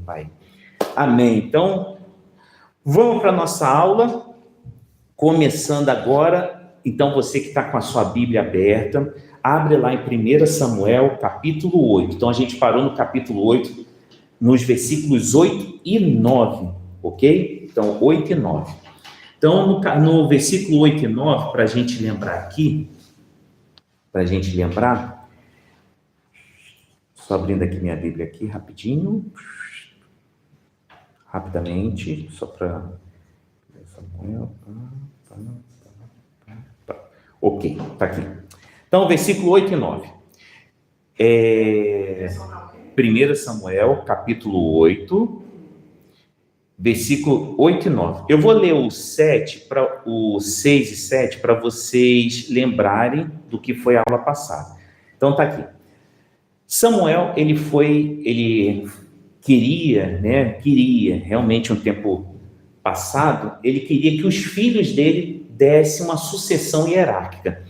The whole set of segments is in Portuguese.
Pai. Amém. Então, vamos para a nossa aula, começando agora. Então, você que está com a sua Bíblia aberta, abre lá em 1 Samuel, capítulo 8. Então, a gente parou no capítulo 8, nos versículos 8 e 9, ok? Então, 8 e 9. Então, no versículo 8 e 9, para a gente lembrar aqui, só abrindo aqui minha Bíblia aqui, rapidamente, só para... Ok, está aqui. Então, versículo 8 e 9. 1 Samuel, capítulo 8, versículo 8 e 9. Eu vou ler o 6 e 7 para vocês lembrarem do que foi a aula passada. Então, está aqui. Samuel, ele queria, realmente um tempo passado, ele queria que os filhos dele dessem uma sucessão hierárquica.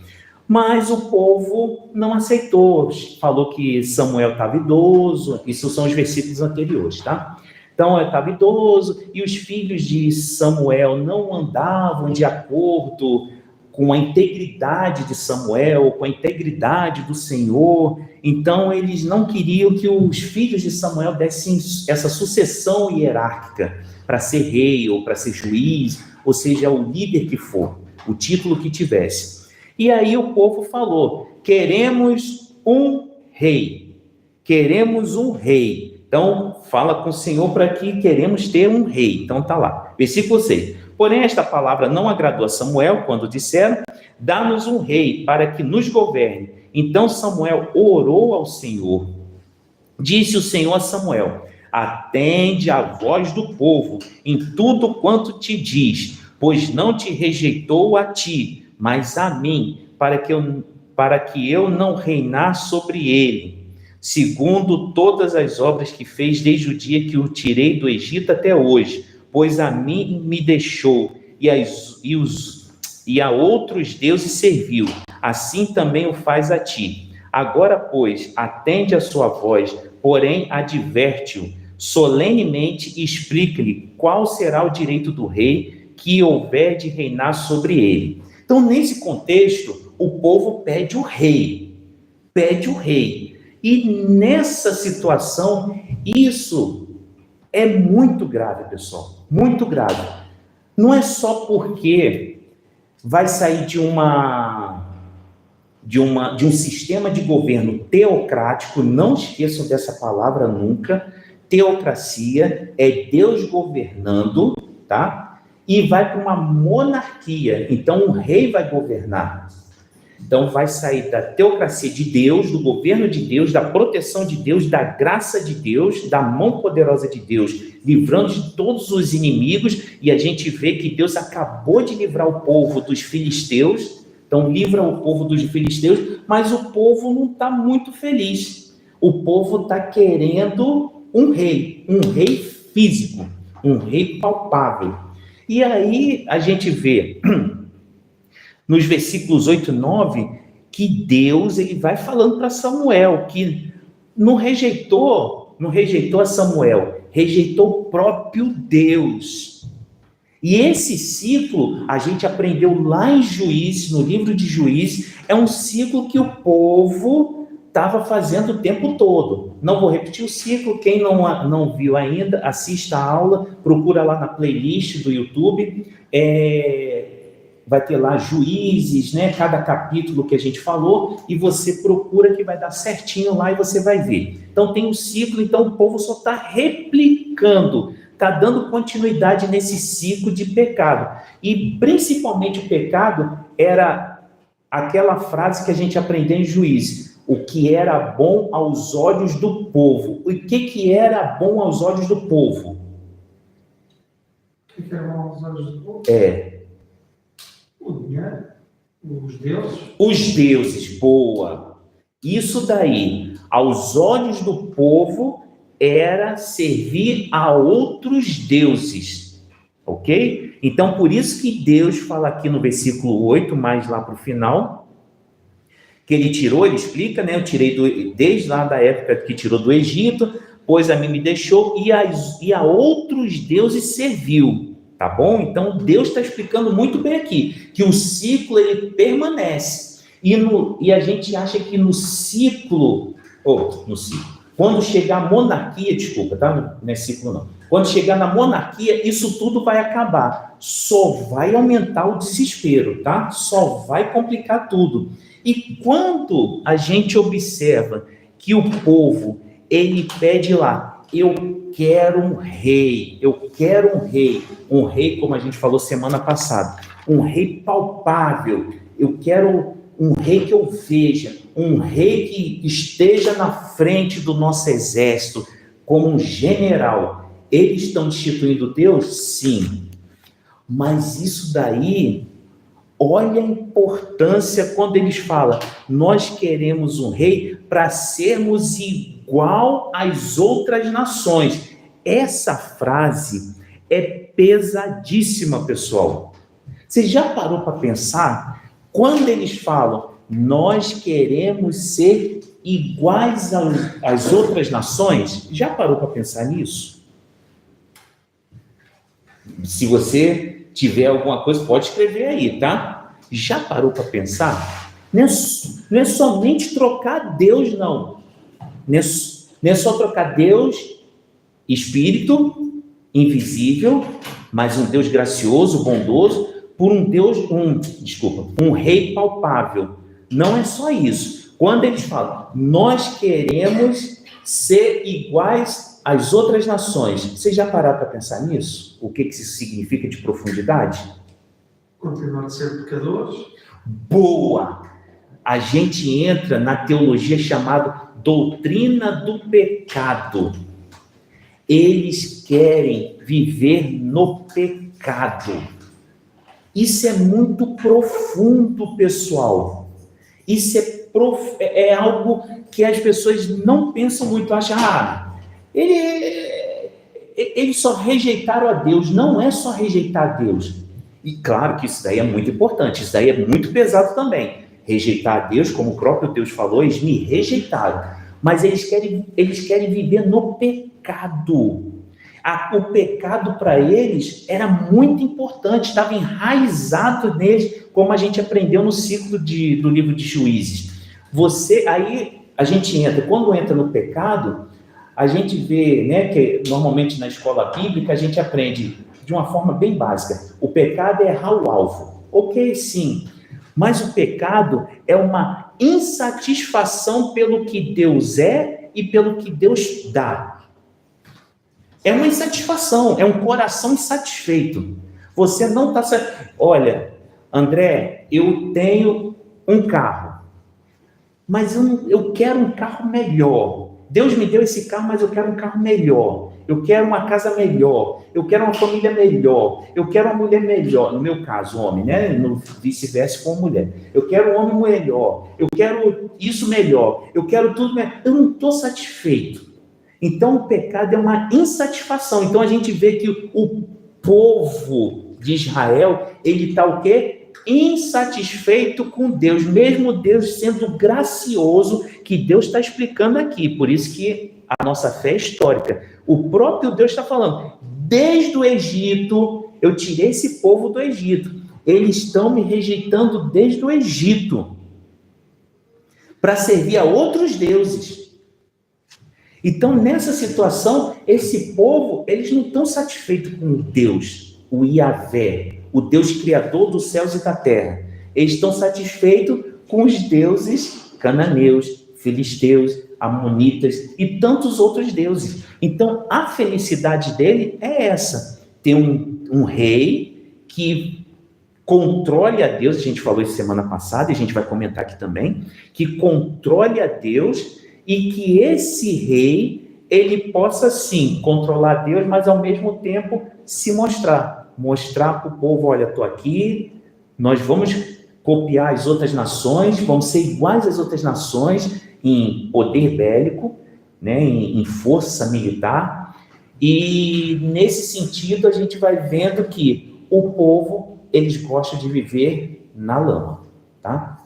Mas o povo não aceitou, falou que Samuel estava idoso, isso são os versículos anteriores, tá? Então, ele estava idoso e os filhos de Samuel não andavam de acordo com a integridade de Samuel, com a integridade do Senhor. Então, eles não queriam que os filhos de Samuel dessem essa sucessão hierárquica para ser rei ou para ser juiz, ou seja, o líder que for, o título que tivesse. E aí o povo falou: queremos um rei, queremos um rei. Então, fala com o Senhor para que queremos ter um rei. Então, está lá. Versículo 6. Porém, esta palavra não agradou a Samuel quando disseram: dá-nos um rei para que nos governe. Então, Samuel orou ao Senhor. Disse o Senhor a Samuel: atende à voz do povo em tudo quanto te diz, pois não te rejeitou a ti, mas a mim, para que eu não reinar sobre ele, segundo todas as obras que fez desde o dia que o tirei do Egito até hoje, pois a mim me deixou e a outros deuses serviu, assim também o faz a ti. Agora, pois, atende a sua voz, porém adverte-o solenemente e explique-lhe qual será o direito do rei que houver de reinar sobre ele. Então, nesse contexto, o povo pede o rei. E nessa situação, isso é muito grave, pessoal, muito grave. Não é só porque vai sair de um sistema de governo teocrático, não esqueçam dessa palavra nunca. Teocracia é Deus governando, tá? E vai para uma monarquia. Então, o rei vai governar. Então, vai sair da teocracia de Deus, do governo de Deus, da proteção de Deus, da graça de Deus, da mão poderosa de Deus, livrando de todos os inimigos. E a gente vê que Deus acabou de livrar o povo dos filisteus. Então, livra o povo dos filisteus, mas o povo não está muito feliz. O povo está querendo um rei físico, um rei palpável. E aí a gente vê nos versículos 8 e 9 que Deus ele vai falando para Samuel que não rejeitou a Samuel, rejeitou o próprio Deus. E esse ciclo a gente aprendeu lá em Juízes, no livro de Juízes, é um ciclo que o povo estava fazendo o tempo todo. Não vou repetir o ciclo, quem não viu ainda, assista a aula, procura lá na playlist do YouTube, vai ter lá Juízes, né? Cada capítulo que a gente falou, e você procura que vai dar certinho lá e você vai ver. Então tem um ciclo, então o povo só está replicando, está dando continuidade nesse ciclo de pecado. E principalmente o pecado era aquela frase que a gente aprendeu em Juízes: o que era bom aos olhos do povo. O que era bom aos olhos do povo? O que era bom aos olhos do povo? O dinheiro, os deuses. Os deuses, boa. Isso daí, aos olhos do povo, era servir a outros deuses, ok? Então, por isso que Deus fala aqui no versículo 8, mais lá para o final, que ele explica, né? Eu tirei desde lá da época que tirou do Egito, pois a mim me deixou e a outros deuses serviu. Tá bom? Então, Deus está explicando muito bem aqui, que o ciclo, ele permanece. E a gente acha que no ciclo, quando chegar a monarquia, desculpa, tá? Não é ciclo não. Quando chegar na monarquia, isso tudo vai acabar. Só vai aumentar o desespero, tá? Só vai complicar tudo. E quando a gente observa que o povo, ele pede lá, eu quero um rei, um rei, como a gente falou semana passada, um rei palpável, eu quero um rei que eu veja, um rei que esteja na frente do nosso exército, como um general. Eles estão destituindo Deus? Sim. Mas isso daí, olha a importância quando eles falam, nós queremos um rei para sermos igual às outras nações. Essa frase é pesadíssima, pessoal. Você já parou para pensar? Quando eles falam, nós queremos ser iguais às outras nações, já parou para pensar nisso? Se você tiver alguma coisa, pode escrever aí, tá? Já parou para pensar? Não é somente trocar Deus, não. Não é só trocar Deus, espírito, invisível, mas um Deus gracioso, bondoso, por um rei palpável. Não é só isso. Quando eles falam, nós queremos ser iguais às outras nações, vocês já pararam para pensar nisso? O que isso significa de profundidade? Continuar a ser pecadores? Boa! A gente entra na teologia chamada doutrina do pecado. Eles querem viver no pecado. Isso é muito profundo, pessoal. Isso é algo que as pessoas não pensam muito. Acham, eles só rejeitaram a Deus. Não é só rejeitar a Deus. E claro que isso daí é muito importante. Isso daí é muito pesado também. Rejeitar a Deus, como o próprio Deus falou, eles me rejeitaram. Mas eles querem viver no pecado. O pecado para eles era muito importante, estava enraizado neles, como a gente aprendeu no ciclo do livro de Juízes. Aí a gente entra, quando entra no pecado, a gente vê, né, que normalmente na escola bíblica a gente aprende de uma forma bem básica. O pecado é errar o alvo. Ok, sim. Mas o pecado é uma insatisfação pelo que Deus é e pelo que Deus dá. É uma insatisfação, é um coração insatisfeito. Você não está... Olha, André, eu tenho um carro, mas eu quero um carro melhor. Deus me deu esse carro, mas eu quero um carro melhor. Eu quero uma casa melhor. Eu quero uma família melhor. Eu quero uma mulher melhor. No meu caso, homem, né? No vice-versa com a mulher. Eu quero um homem melhor. Eu quero isso melhor. Eu quero tudo melhor. Eu não estou satisfeito. Então, o pecado é uma insatisfação. Então, a gente vê que o povo de Israel, ele está o quê? Insatisfeito com Deus, mesmo Deus sendo gracioso, que Deus está explicando aqui. Por isso que a nossa fé é histórica. O próprio Deus está falando, desde o Egito, eu tirei esse povo do Egito. Eles estão me rejeitando desde o Egito, para servir a outros deuses. Então, nessa situação, esse povo, eles não estão satisfeitos com Deus, o Iavé, o Deus criador dos céus e da terra. Eles estão satisfeitos com os deuses cananeus, filisteus, amonitas e tantos outros deuses. Então, a felicidade dele é essa, ter um rei que controle a Deus, a gente falou isso semana passada, e a gente vai comentar aqui também, que controle a Deus e que esse rei, ele possa sim controlar Deus, mas ao mesmo tempo se mostrar para o povo, olha, estou aqui, nós vamos copiar as outras nações, vamos ser iguais às outras nações em poder bélico, né, em força militar, e nesse sentido a gente vai vendo que o povo, eles gostam de viver na lama, tá?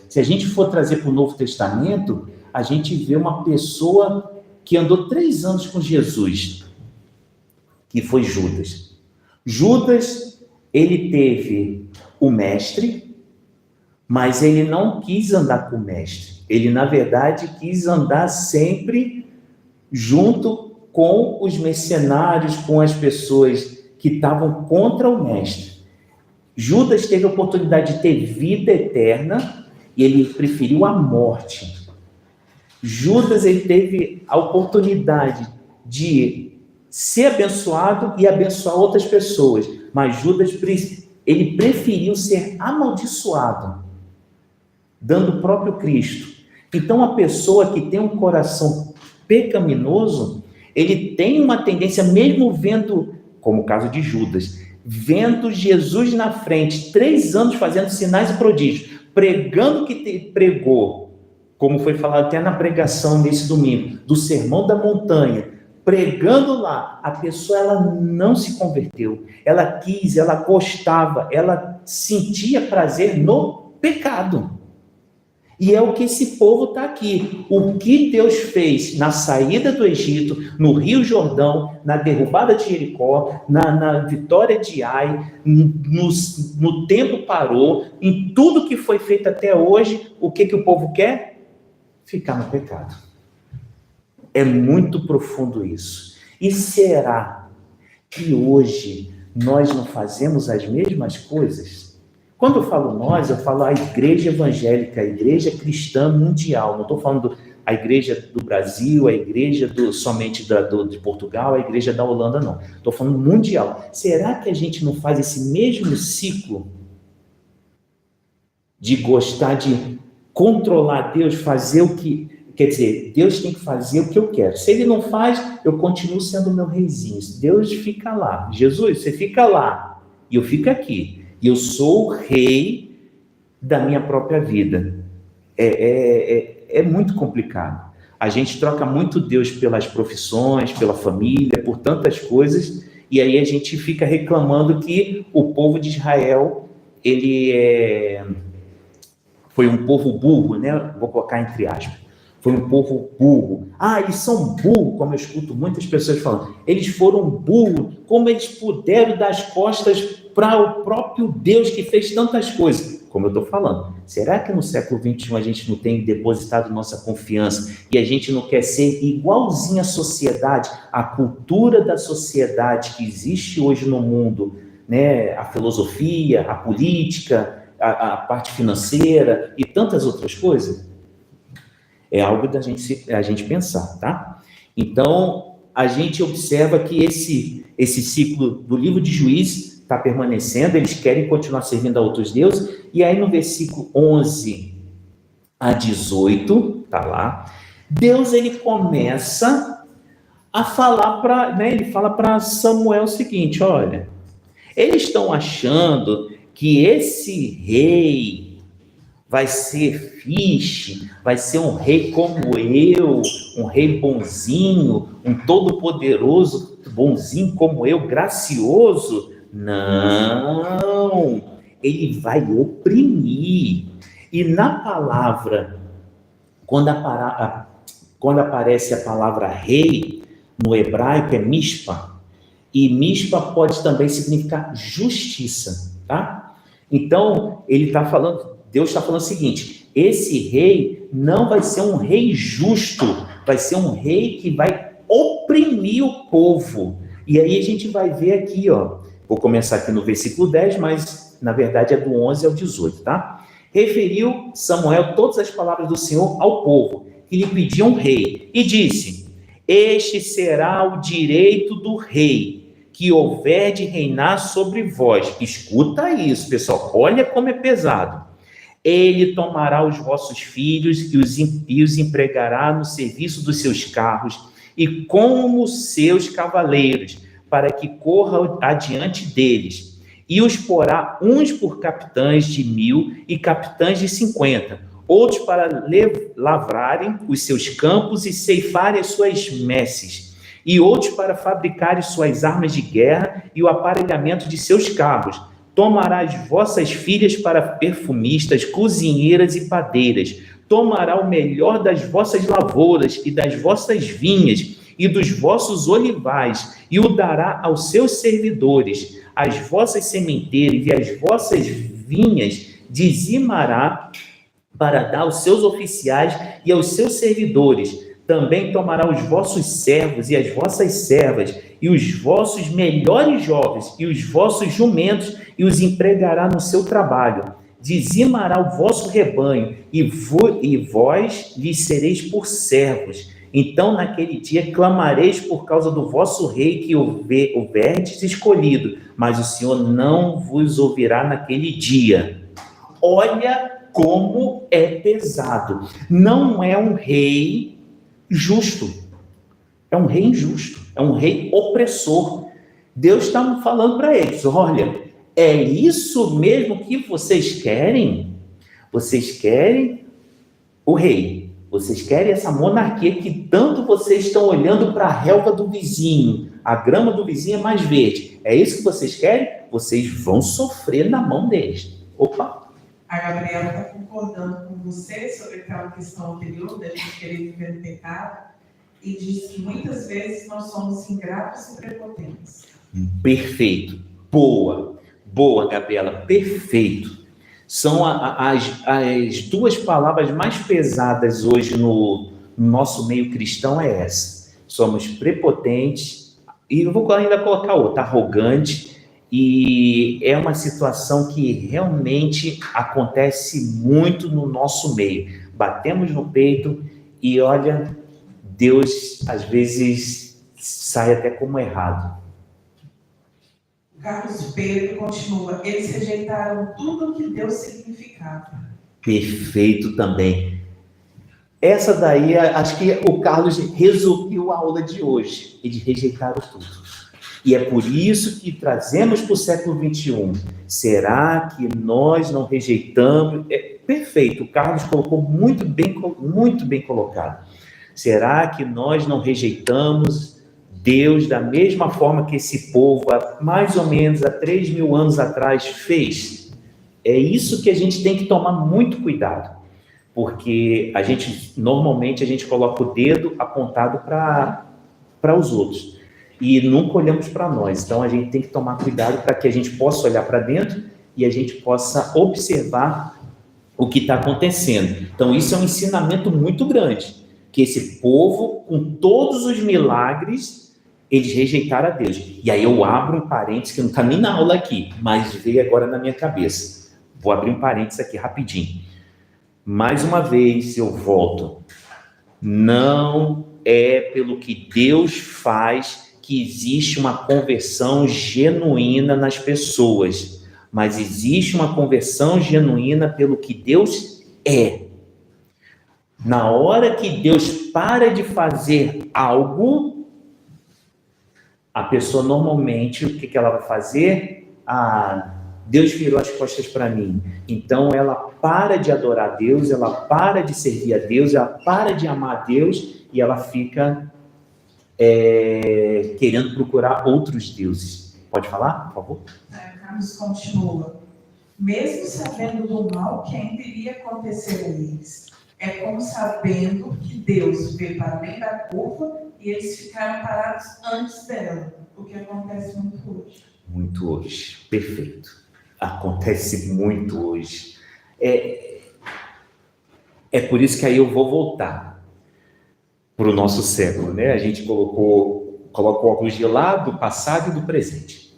Se a gente for trazer para o Novo Testamento, a gente vê uma pessoa que andou 3 anos com Jesus, que foi Judas. Judas, ele teve o mestre, mas ele não quis andar com o mestre. Ele, na verdade, quis andar sempre junto com os mercenários, com as pessoas que estavam contra o mestre. Judas teve a oportunidade de ter vida eterna e ele preferiu a morte. Judas, ele teve a oportunidade de ser abençoado e abençoar outras pessoas, mas Judas, ele preferiu ser amaldiçoado, dando o próprio Cristo. Então, a pessoa que tem um coração pecaminoso, ele tem uma tendência, mesmo vendo, como o caso de Judas, vendo Jesus na frente, 3 anos fazendo sinais e prodígios, pregando o que pregou, como foi falado até na pregação nesse domingo, do Sermão da Montanha, pregando lá, a pessoa ela não se converteu, ela quis, ela gostava, ela sentia prazer no pecado. E é o que esse povo está aqui. O que Deus fez na saída do Egito, no Rio Jordão, na derrubada de Jericó, na vitória de Ai, no tempo parou, em tudo que foi feito até hoje, o que o povo quer? Ficar no pecado. É muito profundo isso. E será que hoje nós não fazemos as mesmas coisas? Quando eu falo nós, eu falo a igreja evangélica, a igreja cristã mundial. Não estou falando a igreja do Brasil, a igreja somente de Portugal, a igreja da Holanda, não. Estou falando mundial. Será que a gente não faz esse mesmo ciclo de gostar de controlar Deus, fazer o que... Quer dizer, Deus tem que fazer o que eu quero. Se ele não faz, eu continuo sendo meu reizinho. Deus fica lá. Jesus, você fica lá e eu fico aqui. E eu sou o rei da minha própria vida. É muito complicado. A gente troca muito Deus pelas profissões, pela família, por tantas coisas, e aí a gente fica reclamando que o povo de Israel, foi um povo burro, né? Vou colocar entre aspas. Foi um povo burro. Eles são burros, como eu escuto muitas pessoas falando. Eles foram burros, como eles puderam dar as costas para o próprio Deus que fez tantas coisas. Como eu estou falando, será que no século XXI a gente não tem depositado nossa confiança e a gente não quer ser igualzinho à sociedade, à cultura da sociedade que existe hoje no mundo, né? A filosofia, a política, a parte financeira e tantas outras coisas? É algo da gente pensar, tá? Então, a gente observa que esse ciclo do livro de Juízes está permanecendo, eles querem continuar servindo a outros deuses, e aí no versículo 11 a 18, tá lá, Deus, ele começa a falar ele fala para Samuel o seguinte: olha, eles estão achando que esse rei vai ser fixe, vai ser um rei como eu, um rei bonzinho, um todo-poderoso bonzinho como eu, gracioso. Não, ele vai oprimir. E na palavra, quando aparece a palavra rei, no hebraico é mishpa, e mishpa pode também significar justiça, tá? Então, Deus está falando o seguinte: esse rei não vai ser um rei justo, vai ser um rei que vai oprimir o povo. E aí a gente vai ver aqui, vou começar aqui no versículo 10, mas na verdade é do 11 ao 18, tá? Referiu Samuel todas as palavras do Senhor ao povo, que lhe pediam rei, e disse: este será o direito do rei, que houver de reinar sobre vós. Escuta isso, pessoal, olha como é pesado. Ele tomará os vossos filhos e os impíos empregará no serviço dos seus carros e como seus cavaleiros, para que corra adiante deles, e os porá uns por capitães de 1000 e capitães de 50, outros para lavrarem os seus campos e ceifarem as suas messes, e outros para fabricarem suas armas de guerra e o aparelhamento de seus carros. Tomará as vossas filhas para perfumistas, cozinheiras e padeiras, tomará o melhor das vossas lavouras e das vossas vinhas e dos vossos olivais, e o dará aos seus servidores. As vossas sementeiras e as vossas vinhas dizimará para dar aos seus oficiais e aos seus servidores. Também tomará os vossos servos e as vossas servas, e os vossos melhores jovens e os vossos jumentos, e os empregará no seu trabalho. Dizimará o vosso rebanho, e vós lhes sereis por servos. Então, naquele dia, clamareis por causa do vosso rei que houverdes escolhido, mas o Senhor não vos ouvirá naquele dia. Olha como é pesado. Não é um rei justo, é um rei injusto, é um rei opressor. Deus está falando para eles: olha, é isso mesmo que vocês querem? Vocês querem o rei, vocês querem essa monarquia que tanto vocês estão olhando para a relva do vizinho, a grama do vizinho é mais verde. É isso que vocês querem? Vocês vão sofrer na mão deles. Opa! A Gabriela está concordando com você sobre aquela questão anterior da gente querer viver no pecado, e diz que muitas vezes nós somos ingratos e prepotentes. Perfeito. Boa, Gabriela. Perfeito. São as duas palavras mais pesadas hoje no nosso meio cristão é essa. Somos prepotentes, e eu vou ainda colocar outra, arrogante. E é uma situação que realmente acontece muito no nosso meio. Batemos no peito e, olha, Deus às vezes sai até como errado. Carlos Pedro continua: eles rejeitaram tudo o que Deus significava. Perfeito também. Essa daí, acho que o Carlos resumiu a aula de hoje. Eles rejeitaram tudo. E é por isso que trazemos para o século XXI. Será que nós não rejeitamos? Perfeito, o Carlos colocou muito bem colocado. Será que nós não rejeitamos Deus da mesma forma que esse povo, mais ou menos há 3.000 anos atrás, fez? É isso que a gente tem que tomar muito cuidado. Porque normalmente a gente coloca o dedo apontado para os outros. E nunca olhamos para nós. Então, a gente tem que tomar cuidado para que a gente possa olhar para dentro e a gente possa observar o que está acontecendo. Então, isso é um ensinamento muito grande, que esse povo, com todos os milagres, eles rejeitaram a Deus. E aí eu abro um parênteses, que não está nem na aula aqui, mas veio agora na minha cabeça. Vou abrir um parênteses aqui rapidinho. Mais uma vez eu volto. Não é pelo que Deus faz que existe uma conversão genuína nas pessoas, mas existe uma conversão genuína pelo que Deus é. Na hora que Deus para de fazer algo, a pessoa normalmente, o que ela vai fazer? Deus virou as costas para mim. Então ela para de adorar a Deus, ela para de servir a Deus, ela para de amar a Deus e ela fica querendo procurar outros deuses. Pode falar, por favor? Carlos continua: mesmo sabendo do mal que ainda iria acontecer a eles, é como sabendo que Deus veio para além da curva e eles ficaram parados antes dela, o que acontece muito hoje. Muito hoje, perfeito. Acontece muito hoje. É por isso que aí eu vou voltar para o nosso século, né? A gente coloca o óculos de lá, do passado e do presente.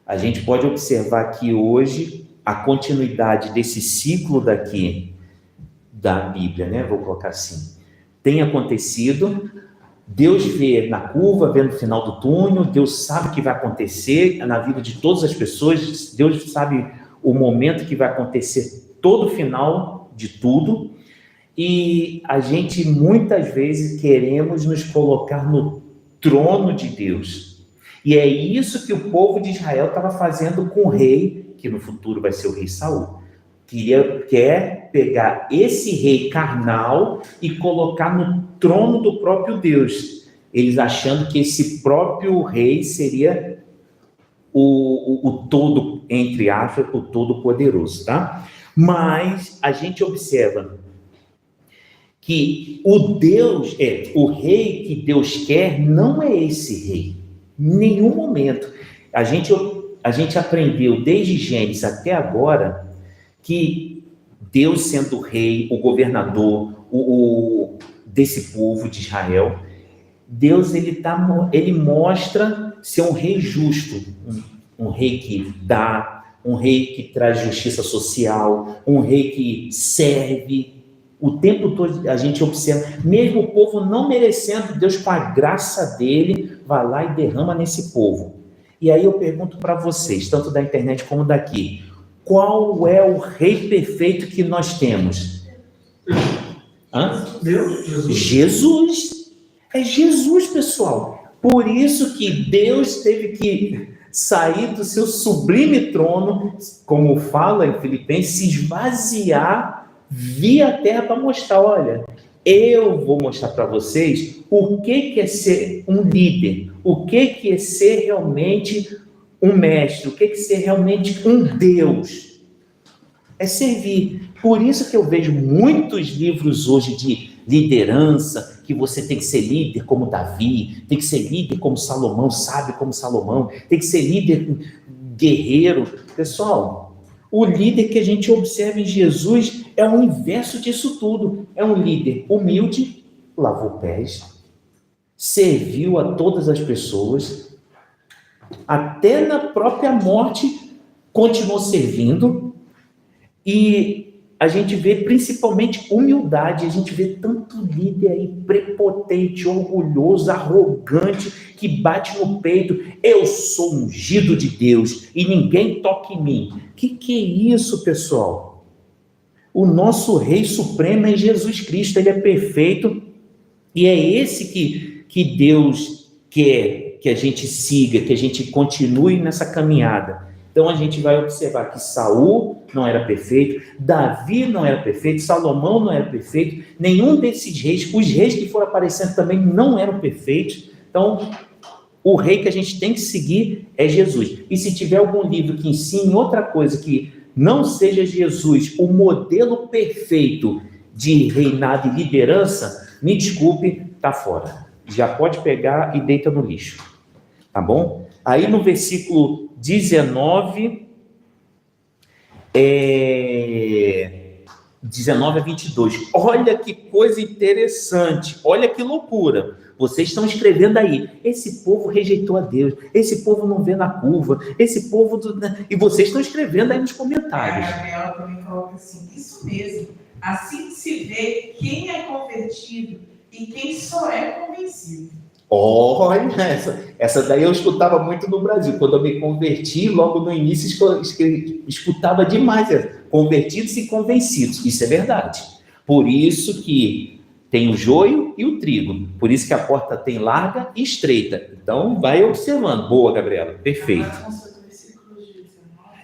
A gente pode observar que hoje a continuidade desse ciclo daqui da Bíblia, né? Vou colocar assim, tem acontecido. Deus vê na curva, vê no final do túnel, Deus sabe o que vai acontecer na vida de todas as pessoas, Deus sabe o momento que vai acontecer todo o final de tudo. E a gente muitas vezes queremos nos colocar no trono de Deus. E é isso que o povo de Israel estava fazendo com o rei, que no futuro vai ser o rei Saul. Quer pegar esse rei carnal e colocar no trono do próprio Deus. Eles achando que esse próprio rei seria o todo, entre aspas, o todo poderoso, tá? Mas a gente observa que o rei que Deus quer não é esse rei. Em nenhum momento. A gente aprendeu desde Gênesis até agora que Deus sendo o rei, o governador desse povo de Israel, Deus ele mostra ser um rei justo, um rei que dá, um rei que traz justiça social, um rei que serve. O tempo todo a gente observa, mesmo o povo não merecendo, Deus com a graça dele vai lá e derrama nesse povo. E aí eu pergunto para vocês, tanto da internet como daqui, qual é o rei perfeito que nós temos? Deus, Jesus. É Jesus, pessoal. Por isso que Deus teve que sair do seu sublime trono, como fala em Filipenses, se esvaziar, vir à terra para mostrar, olha, eu vou mostrar para vocês o que é ser um líder, o que é ser realmente um mestre, o que é ser realmente um Deus. É servir. Por isso que eu vejo muitos livros hoje de liderança, que você tem que ser líder como Davi, tem que ser líder como Salomão, sábio como Salomão, tem que ser líder guerreiro. Pessoal, o líder que a gente observa em Jesus é o inverso disso tudo. É um líder humilde, lavou pés, serviu a todas as pessoas, até na própria morte continuou servindo, e a gente vê principalmente humildade. A gente vê tanto líder aí prepotente, orgulhoso, arrogante, que bate no peito, eu sou ungido de Deus e ninguém toca em mim. Que é isso, pessoal? O nosso Rei Supremo é Jesus Cristo, ele é perfeito, e é esse que Deus quer que a gente siga, que a gente continue nessa caminhada. Então a gente vai observar que Saul não era perfeito, Davi não era perfeito, Salomão não era perfeito, nenhum desses reis, os reis que foram aparecendo também não eram perfeitos. Então o rei que a gente tem que seguir é Jesus. E se tiver algum livro que ensine outra coisa que não seja Jesus, o modelo perfeito de reinado e liderança, me desculpe, está fora. Já pode pegar e deita no lixo. Tá bom? Aí no versículo 19 a 22. Olha que coisa interessante, olha que loucura. Vocês estão escrevendo aí, esse povo rejeitou a Deus, esse povo não vê na curva, esse povo... E vocês estão escrevendo aí nos comentários. A Gabriela também coloca assim, isso mesmo, assim se vê quem é convertido e quem só é convencido. Olha, essa daí eu escutava muito no Brasil. Quando eu me converti, logo no início, escutava demais, convertidos e convencidos. Isso é verdade. Por isso que tem o joio e o trigo. Por isso que a porta tem larga e estreita. Então, vai observando. Boa, Gabriela. Perfeito.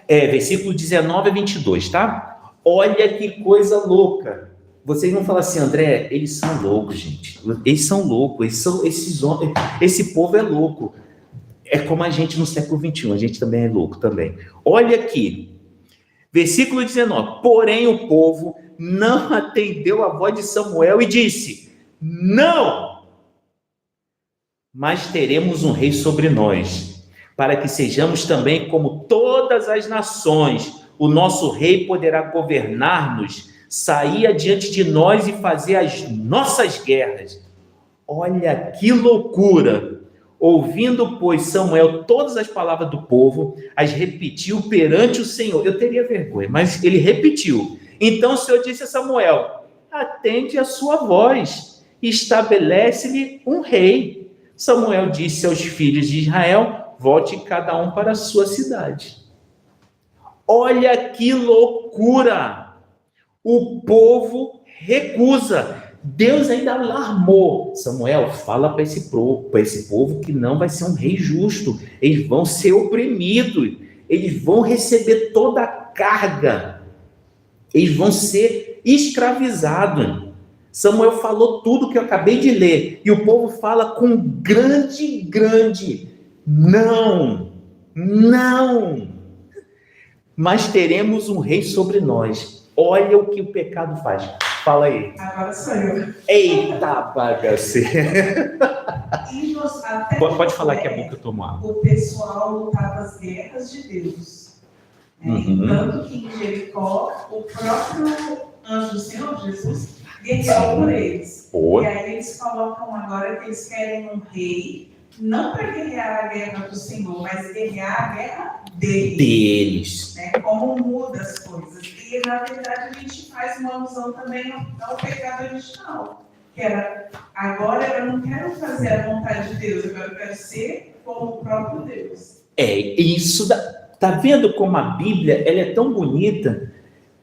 Versículo 19 a 22, tá? Olha que coisa louca. Vocês vão falar assim, André, eles são loucos, gente. Eles são loucos, esses homens, esse povo é louco. É como a gente no século XXI, a gente também é louco também. Olha aqui, versículo 19. Porém o povo não atendeu a voz de Samuel e disse, não, mas teremos um rei sobre nós, para que sejamos também como todas as nações. O nosso rei poderá governar-nos, sair adiante de nós e fazer as nossas guerras. Olha que loucura! Ouvindo, pois, Samuel todas as palavras do povo, as repetiu perante o Senhor. Eu teria vergonha, mas ele repetiu. Então o Senhor disse a Samuel, atende a sua voz, estabelece-lhe um rei. Samuel disse aos filhos de Israel, volte cada um para a sua cidade. Olha que loucura! O povo recusa. Deus ainda alarmou. Samuel, fala para esse povo que não vai ser um rei justo. Eles vão ser oprimidos. Eles vão receber toda a carga. Eles vão ser escravizados. Samuel falou tudo que eu acabei de ler. E o povo fala com grande não. Não. Mas teremos um rei sobre nós. Olha o que o pecado faz. Fala aí. Agora sou eu. Eita, bagaceira. Pode falar que é bom que eu tomo água. O pessoal lutava as guerras de Deus. Tanto que em Jericó, o próprio anjo do Senhor, Jesus, guerreou por eles. Boa. E aí eles colocam agora que eles querem um rei, não para guerrear a guerra do Senhor, mas guerrear a guerra deles. Né? Como muda as coisas. E, na verdade, a gente faz uma alusão também ao pecado original. Que era, agora eu não quero fazer a vontade de Deus, agora eu quero ser como o próprio Deus. Isso. Tá vendo como a Bíblia ela é tão bonita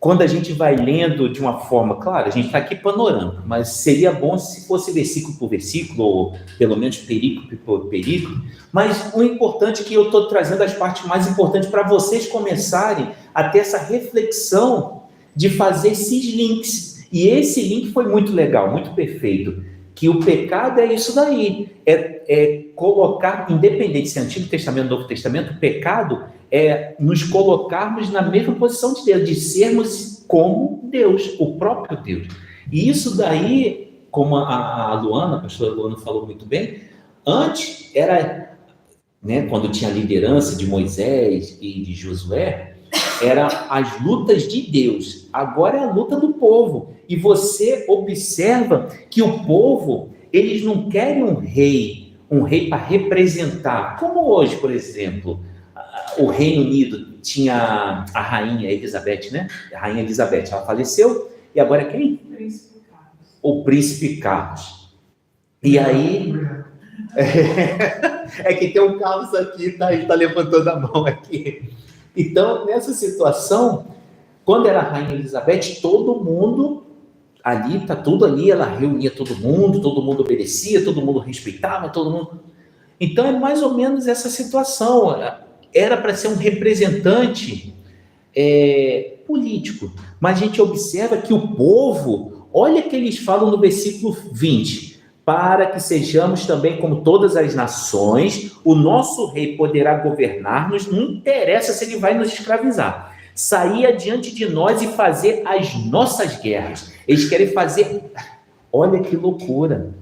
quando a gente vai lendo de uma forma, claro, a gente está aqui panorâmico, mas seria bom se fosse versículo por versículo, ou pelo menos perícope por perícope, mas o importante é que eu estou trazendo as partes mais importantes para vocês começarem a ter essa reflexão de fazer esses links, e esse link foi muito legal, muito perfeito, que o pecado é isso daí, é colocar, independente se é Antigo Testamento ou Novo Testamento, o pecado é nos colocarmos na mesma posição de Deus, de sermos como Deus, o próprio Deus. E isso daí, como a Luana, a pastora Luana falou muito bem, antes era, né, quando tinha a liderança de Moisés e de Josué, eram as lutas de Deus, agora é a luta do povo. E você observa que o povo, eles não querem um rei para representar, como hoje, por exemplo, o Reino Unido tinha a rainha Elizabeth, né? A rainha Elizabeth, ela faleceu, e agora é quem? O príncipe Carlos. E aí, é que tem um Carlos aqui, tá? Ele está levantando a mão aqui. Então, nessa situação, quando era a rainha Elizabeth, todo mundo ali, tá tudo ali, ela reunia todo mundo obedecia, todo mundo respeitava, todo mundo... Então, é mais ou menos essa situação. Era para ser um representante político, mas a gente observa que o povo, olha que eles falam no versículo 20, para que sejamos também como todas as nações, o nosso rei poderá governar-nos, não interessa se ele vai nos escravizar, sair adiante de nós e fazer as nossas guerras. Eles querem fazer, olha que loucura,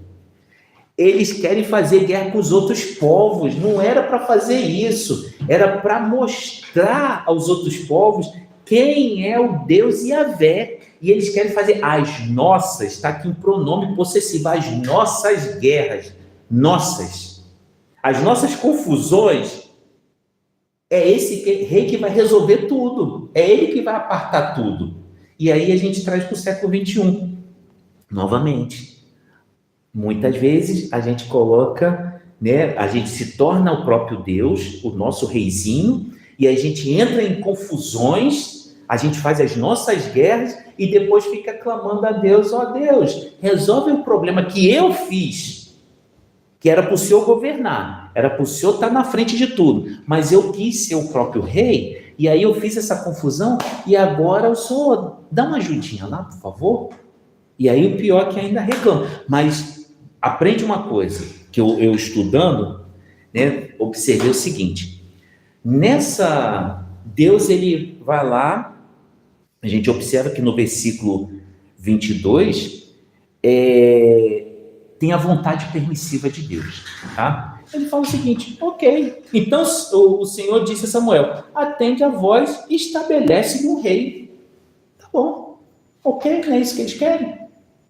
eles querem fazer guerra com os outros povos, não era para fazer isso, era para mostrar aos outros povos quem é o Deus Yahvé, e eles querem fazer as nossas, está aqui um pronome possessivo, as nossas guerras, as nossas confusões, é esse rei que vai resolver tudo, é ele que vai apartar tudo. E aí a gente traz para o século XXI, novamente. Muitas vezes a gente coloca, né, a gente se torna o próprio Deus, o nosso reizinho, e a gente entra em confusões, a gente faz as nossas guerras e depois fica clamando a Deus, ó Deus, resolve o problema que eu fiz, que era para o Senhor governar, era para o Senhor estar na frente de tudo, mas eu quis ser o próprio rei, e aí eu fiz essa confusão, e agora o Senhor dá uma ajudinha lá, por favor. E aí o pior é que ainda reclama, mas aprende uma coisa, que eu estudando, né, observei o seguinte, Deus ele vai lá, a gente observa que no versículo 22, tem a vontade permissiva de Deus, tá? Ele fala o seguinte, ok, então o Senhor disse a Samuel, atende a voz e estabelece um rei. Tá bom, ok, não é isso que eles querem?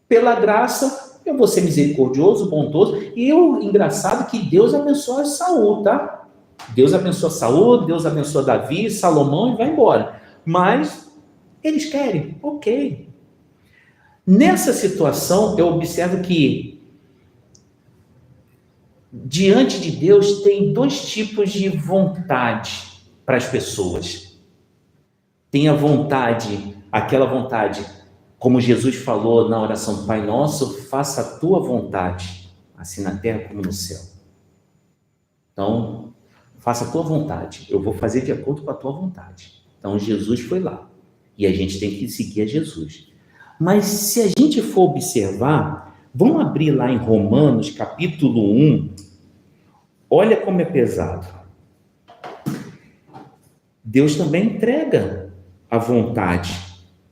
Pela graça, eu vou ser misericordioso, bondoso, e o engraçado é que Deus abençoa Saul, tá? Deus abençoa Saul, Deus abençoa Davi, Salomão e vai embora. Mas eles querem, ok. Nessa situação, eu observo que diante de Deus tem dois tipos de vontade para as pessoas. Tem a vontade, aquela vontade, como Jesus falou na oração do Pai Nosso, faça a tua vontade, assim na terra como no céu. Então, faça a tua vontade, eu vou fazer de acordo com a tua vontade. Então, Jesus foi lá, e a gente tem que seguir a Jesus. Mas se a gente for observar, vamos abrir lá em Romanos, capítulo 1, olha como é pesado. Deus também entrega a vontade.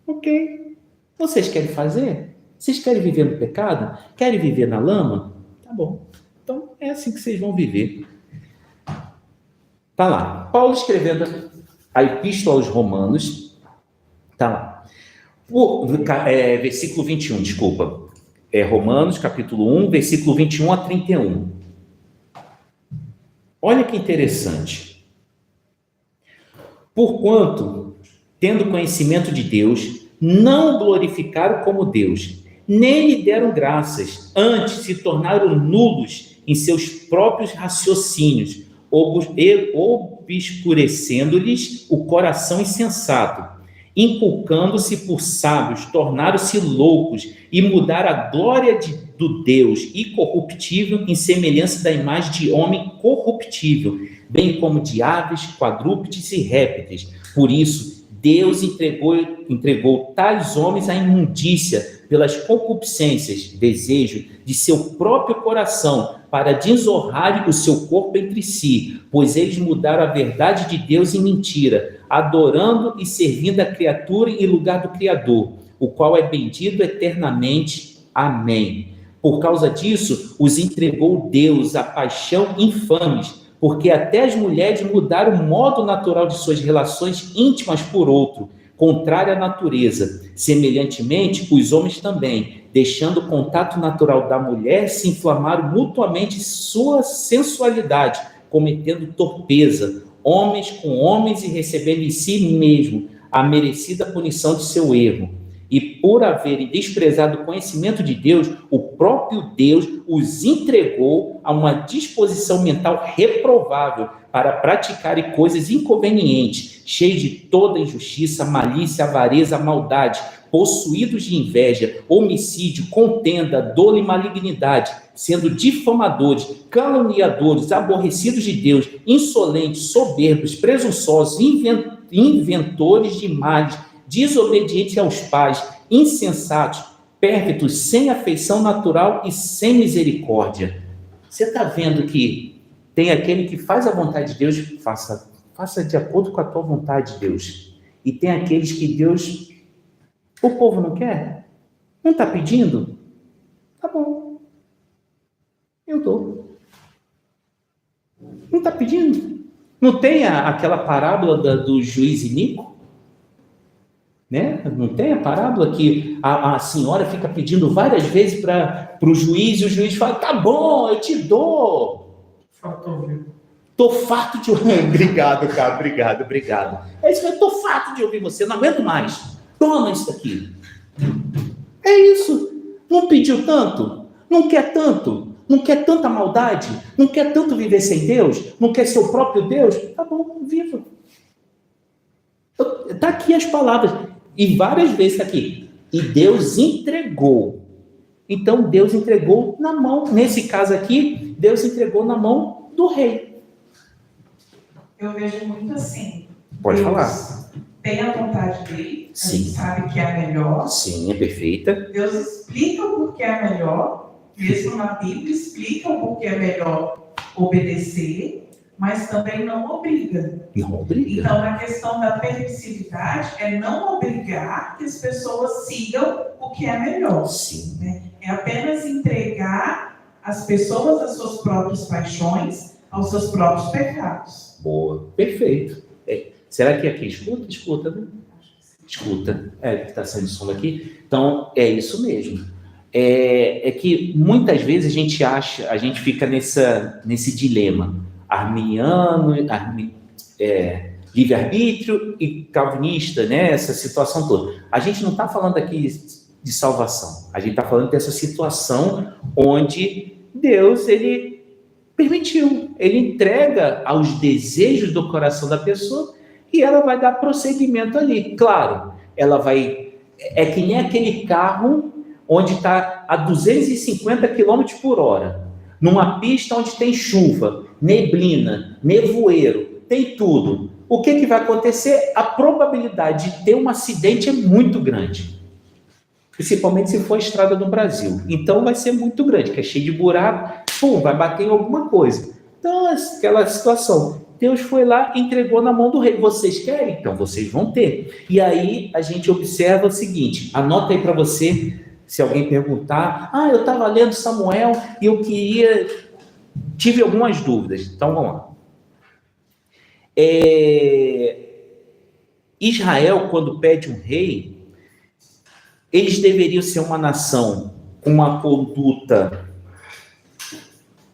Ok, vocês querem fazer? Vocês querem viver no pecado? Querem viver na lama? Tá bom. Então, é assim que vocês vão viver. Tá lá. Paulo escrevendo a Epístola aos Romanos. Tá lá. Versículo 21, desculpa. Romanos, capítulo 1, versículo 21 a 31. Olha que interessante. Porquanto, tendo conhecimento de Deus, não o glorificaram como Deus, nem lhe deram graças, antes se tornaram nulos em seus próprios raciocínios, obscurecendo-lhes o coração insensato, inculcando-se por sábios, tornaram-se loucos e mudaram a glória do Deus incorruptível em semelhança da imagem de homem corruptível, bem como de aves, quadrúpedes e répteis. Por isso, Deus entregou tais homens à imundícia pelas concupiscências, desejo de seu próprio coração, para desonrarem o seu corpo entre si, pois eles mudaram a verdade de Deus em mentira, adorando e servindo a criatura em lugar do Criador, o qual é bendito eternamente. Amém. Por causa disso, os entregou Deus a paixão infames, porque até as mulheres mudaram o modo natural de suas relações íntimas por outro, contrário à natureza. Semelhantemente, os homens também, deixando o contato natural da mulher, se inflamaram mutuamente sua sensualidade, cometendo torpeza, homens com homens e recebendo em si mesmo a merecida punição de seu erro. E por haverem desprezado o conhecimento de Deus, o próprio Deus os entregou a uma disposição mental reprovável para praticarem coisas inconvenientes, cheios de toda injustiça, malícia, avareza, maldade, possuídos de inveja, homicídio, contenda, dolo e malignidade, sendo difamadores, caluniadores, aborrecidos de Deus, insolentes, soberbos, presunçosos, inventores de males, desobedientes aos pais, insensatos, pérfidos, sem afeição natural e sem misericórdia. Você está vendo que tem aquele que faz a vontade de Deus, faça de acordo com a tua vontade, Deus. E tem aqueles que Deus, o povo não quer? Não está pedindo? Tá bom. Eu dou. Não está pedindo? Não tem aquela parábola do juiz iníquo? Né? Não tem a parábola que a senhora fica pedindo várias vezes para o juiz, e o juiz fala, tá bom, eu te dou. Tô farto de ouvir. Obrigado, cara, obrigado. É isso que eu tô farto de ouvir você, não aguento mais. Toma isso aqui. É isso. Não pediu tanto? Não quer tanto? Não quer tanta maldade? Não quer tanto viver sem Deus? Não quer ser o próprio Deus? Tá bom, viva. Tá aqui as palavras. E várias vezes está aqui. E Deus entregou. Então, Deus entregou na mão. Nesse caso aqui, Deus entregou na mão do rei. Eu vejo muito assim. Pode Deus falar. Tem a vontade dele. Sim. A gente sabe que é a melhor. Sim, é perfeita. Deus explica o porquê é melhor. Mesmo na Bíblia, explica o porquê é melhor obedecer. Mas também não obriga. Não obriga. Então, a questão da permissividade é não obrigar que as pessoas sigam o que é melhor. Sim. Né? É apenas entregar as pessoas às suas próprias paixões, aos seus próprios pecados. Boa, perfeito. Será que aqui escuta? Escuta, né? Escuta. Está saindo som aqui. Então, é isso mesmo. É que muitas vezes a gente fica nesse dilema. Arminiano, livre-arbítrio e calvinista, né? Essa situação toda. A gente não está falando aqui de salvação, a gente está falando dessa situação onde Deus, ele permitiu, ele entrega aos desejos do coração da pessoa e ela vai dar prosseguimento ali. Claro, ela vai... É que nem aquele carro onde está a 250 km por hora, numa pista onde tem chuva, neblina, nevoeiro, tem tudo. O que vai acontecer? A probabilidade de ter um acidente é muito grande. Principalmente se for a estrada do Brasil. Então vai ser muito grande, que é cheio de buraco, vai bater em alguma coisa. Então, aquela situação. Deus foi lá e entregou na mão do rei. Vocês querem? Então vocês vão ter. E aí a gente observa o seguinte, anota aí para você, Se alguém perguntar, eu estava lendo Samuel e eu tive algumas dúvidas. Então, vamos lá. Israel, quando pede um rei, eles deveriam ser uma nação com uma conduta.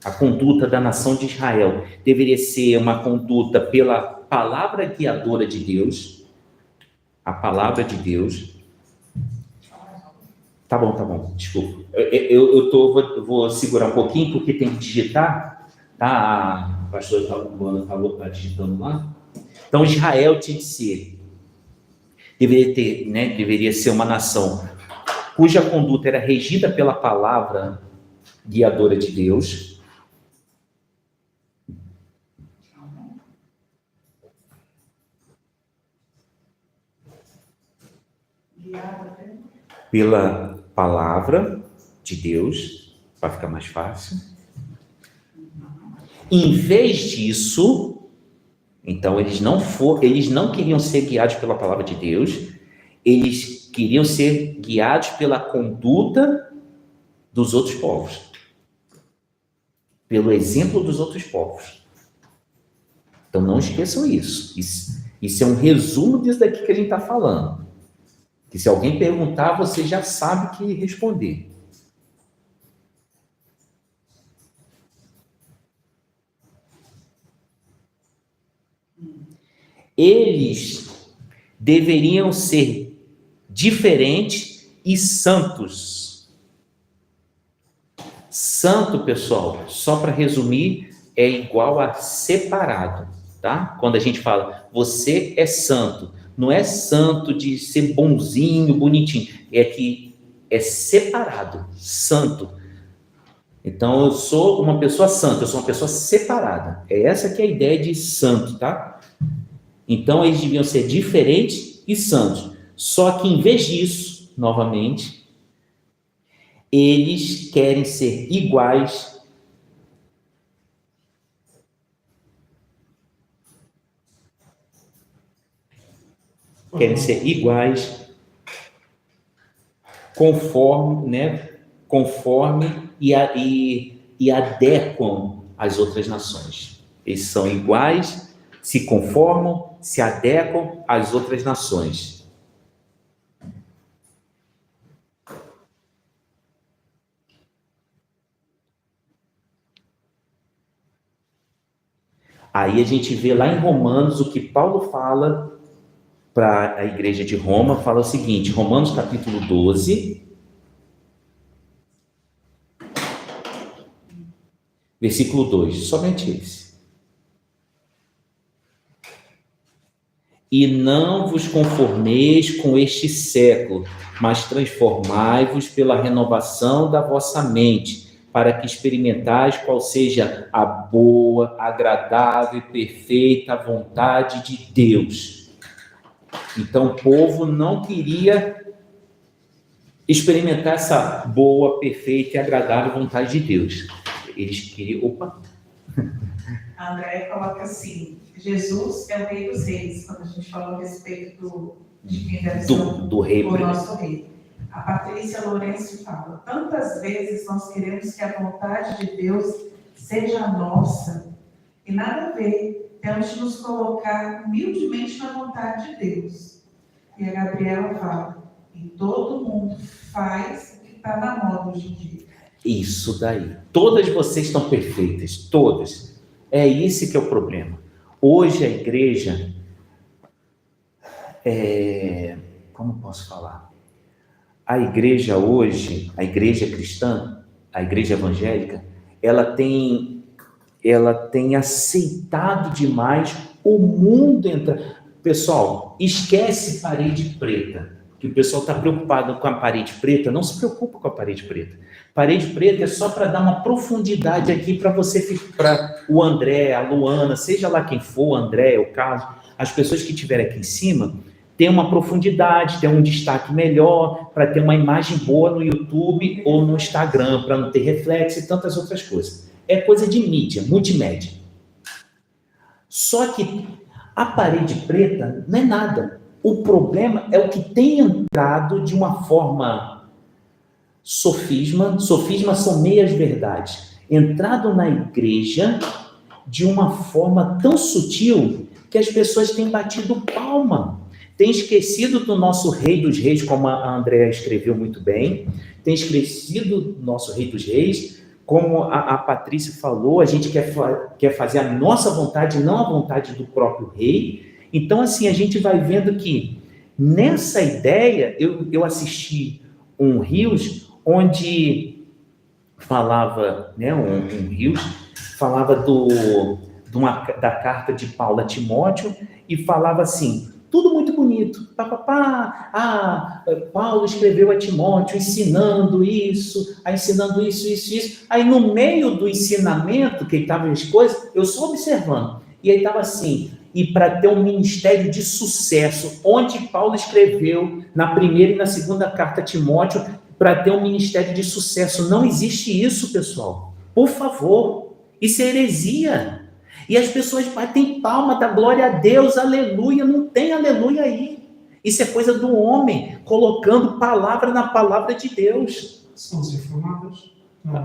A conduta da nação de Israel deveria ser uma conduta pela palavra guiadora de Deus. A palavra de Deus. Tá bom, desculpa. Vou segurar um pouquinho, porque tem que digitar. Tá? A pastora está digitando lá. Então, Israel tinha que ser. Deveria ser uma nação cuja conduta era regida pela palavra guiadora de Deus. Pela palavra de Deus, para ficar mais fácil. Em vez disso, então eles não queriam ser guiados pela palavra de Deus, eles queriam ser guiados pela conduta dos outros povos, pelo exemplo dos outros povos. Então não esqueçam isso. Isso é um resumo disso daqui que a gente está falando. Que se alguém perguntar, você já sabe o que responder. Eles deveriam ser diferentes e santos. Santo, pessoal, só para resumir, é igual a separado, tá? Quando a gente fala, você é santo, não é santo de ser bonzinho, bonitinho, é que é separado, santo. Então, eu sou uma pessoa santa, eu sou uma pessoa separada. É essa que é a ideia de santo, tá? Então, eles deviam ser diferentes e santos. Só que, em vez disso, novamente, eles querem ser iguais conforme e adequam as outras nações. Eles são iguais, se conformam, se adequam às outras nações. Aí a gente vê lá em Romanos o que Paulo fala para a igreja de Roma, fala o seguinte, Romanos capítulo 12, versículo 2, somente esse. E não vos conformeis com este século, mas transformai-vos pela renovação da vossa mente, para que experimentais qual seja a boa, agradável e perfeita vontade de Deus. Então, o povo não queria experimentar essa boa, perfeita e agradável vontade de Deus. Eles queriam... A Andréia coloca assim, Jesus é o rei dos reis, quando a gente falou a respeito de quem deve ser do rei, o nosso rei. A Patrícia Lourenço fala, tantas vezes nós queremos que a vontade de Deus seja a nossa, e nada a ver. Temos de nos colocar humildemente na vontade de Deus. E a Gabriela fala, e todo mundo faz o que está na moda hoje em dia. Isso daí. Todas vocês estão perfeitas, todas. É esse que é o problema. Hoje a igreja, como posso falar? A igreja hoje, a igreja cristã, a igreja evangélica, ela tem aceitado demais o mundo entrar. Pessoal, esquece parede preta, que o pessoal está preocupado com a parede preta. Não se preocupa com a parede preta. Parede preta é só para dar uma profundidade aqui para você, para o André, a Luana, seja lá quem for, o André, o Carlos, as pessoas que estiverem aqui em cima, tem uma profundidade, tem um destaque melhor, para ter uma imagem boa no YouTube ou no Instagram, para não ter reflexo e tantas outras coisas. É coisa de mídia, multimédia. Só que a parede preta não é nada. O problema é o que tem entrado de uma forma sofisma são meias verdades, entrado na igreja de uma forma tão sutil que as pessoas têm batido palma, têm esquecido do nosso Rei dos Reis, como a Andréa escreveu muito bem, têm esquecido do nosso Rei dos Reis, como a Patrícia falou, a gente quer fazer a nossa vontade, não a vontade do próprio Rei. Então, assim, a gente vai vendo que nessa ideia, eu assisti um Rios, onde falava, né, um Rios, falava da carta de Paulo a Timóteo, e falava assim, tudo muito bonito, Paulo escreveu a Timóteo ensinando isso, aí no meio do ensinamento, que ele estava nas coisas, eu só observando, e aí estava assim, e para ter um ministério de sucesso, onde Paulo escreveu na primeira e na segunda carta a Timóteo, para ter um ministério de sucesso. Não existe isso, pessoal. Por favor, isso é heresia. E as pessoas batem palma, dá glória a Deus, aleluia, não tem aleluia aí. Isso é coisa do homem, colocando palavra na palavra de Deus. São desinformadas.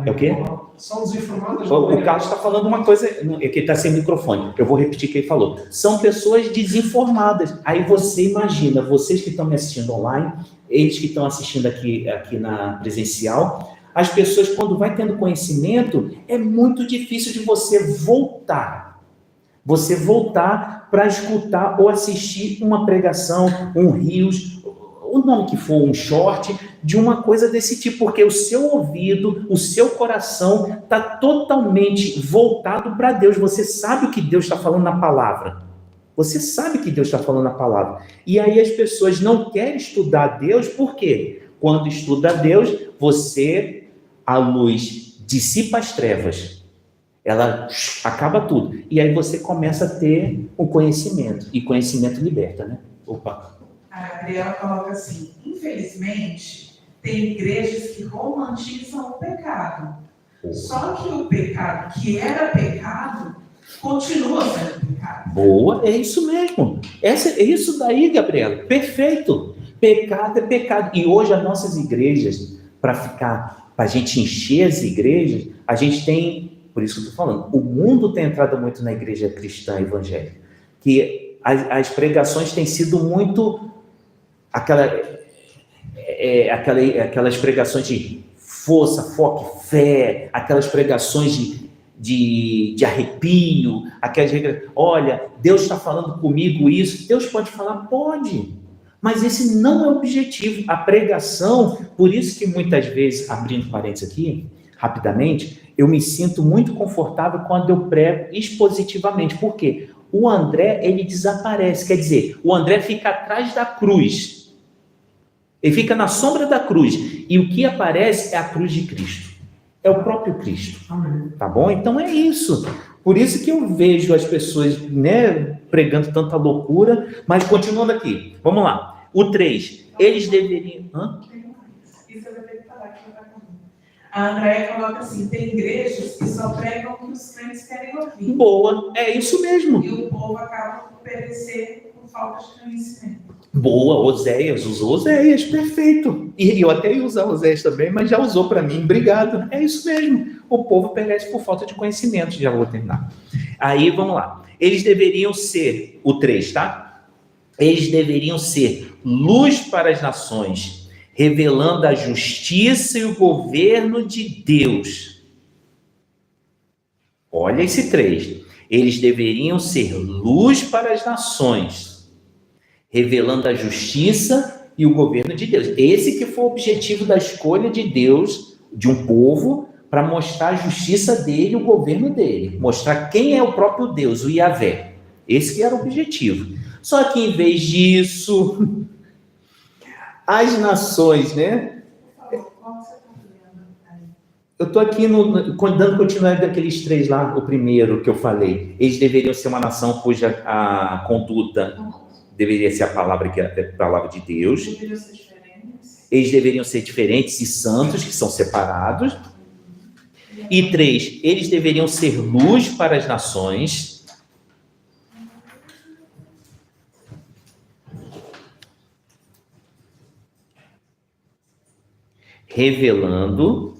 É o quê? São desinformadas. O Carlos está falando uma coisa, é que ele está sem microfone, eu vou repetir o que ele falou. São pessoas desinformadas. Aí você imagina, vocês que estão me assistindo online, eles que estão assistindo aqui na presencial, as pessoas, quando vai tendo conhecimento, é muito difícil de você voltar para escutar ou assistir uma pregação, um Rios, o nome que for, um short, de uma coisa desse tipo, porque o seu ouvido, o seu coração está totalmente voltado para Deus. Você sabe o que Deus está falando na palavra. Você sabe que Deus está falando na palavra. E aí as pessoas não querem estudar Deus, por quê? Quando estuda Deus, a luz dissipa as trevas. Ela acaba tudo. E aí você começa a ter o conhecimento. E conhecimento liberta, né? Opa. A Gabriela coloca assim, infelizmente, tem igrejas que romantizam o pecado. Só que o pecado que era pecado, continua sendo pecado. Boa, é isso mesmo. É isso daí, Gabriela. Perfeito. Pecado é pecado. E hoje as nossas igrejas, para a gente encher as igrejas, a gente tem, por isso que eu estou falando, o mundo tem entrado muito na igreja cristã evangélica, que as pregações têm sido muito aquelas pregações de força, foco, fé, aquelas pregações de arrepio, olha, Deus está falando comigo isso. Deus pode falar? Pode, mas esse não é o objetivo. A pregação, por isso que muitas vezes, abrindo parênteses aqui, rapidamente, eu me sinto muito confortável quando eu prego expositivamente. Por quê? O André, ele desaparece, quer dizer, o André fica atrás da cruz, ele fica na sombra da cruz, e o que aparece é a cruz de Cristo, é o próprio Cristo. Amém. Tá bom? Então é isso. Por isso que eu vejo as pessoas, né, pregando tanta loucura, mas continuando aqui, vamos lá. O 3, eles deveriam... Isso eu vou ter que falar aqui. A Andréia coloca assim, tem igrejas que só pregam o que os crentes querem ouvir. Boa, é isso mesmo. E o povo acaba por perecer por falta de conhecimento. Boa, Oséias, usou Oséias, perfeito. E eu até ia usar Oséias também, mas já usou para mim, obrigado. É isso mesmo, o povo perece por falta de conhecimento, já vou terminar. Aí, vamos lá. Eles deveriam ser, o 3, tá? Eles deveriam ser luz para as nações, revelando a justiça e o governo de Deus. Olha esse 3. Eles deveriam ser luz para as nações, revelando a justiça e o governo de Deus. Esse que foi o objetivo da escolha de Deus, de um povo, para mostrar a justiça dele e o governo dele. Mostrar quem é o próprio Deus, o Yahvé. Esse que era o objetivo. Só que em vez disso, as nações, né? Eu estou aqui dando continuidade daqueles 3 lá, o primeiro que eu falei. Eles deveriam ser uma nação cuja a conduta deveria ser a palavra que é a palavra de Deus. Eles deveriam ser diferentes e santos, que são separados. E 3, eles deveriam ser luz para as nações. revelando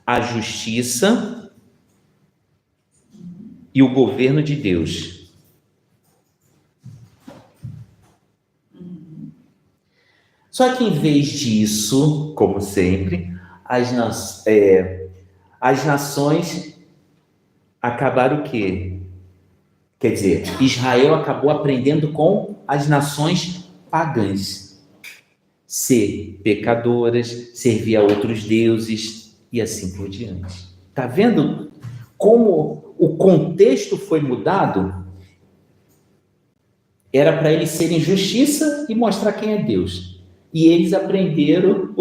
a justiça e o governo de Deus. Só que em vez disso, como sempre, as nações acabaram o quê? Quer dizer, Israel acabou aprendendo com as nações pagãs. Ser pecadoras, servir a outros deuses e assim por diante. Está vendo como o contexto foi mudado? Era para eles serem justiça e mostrar quem é Deus. E eles aprenderam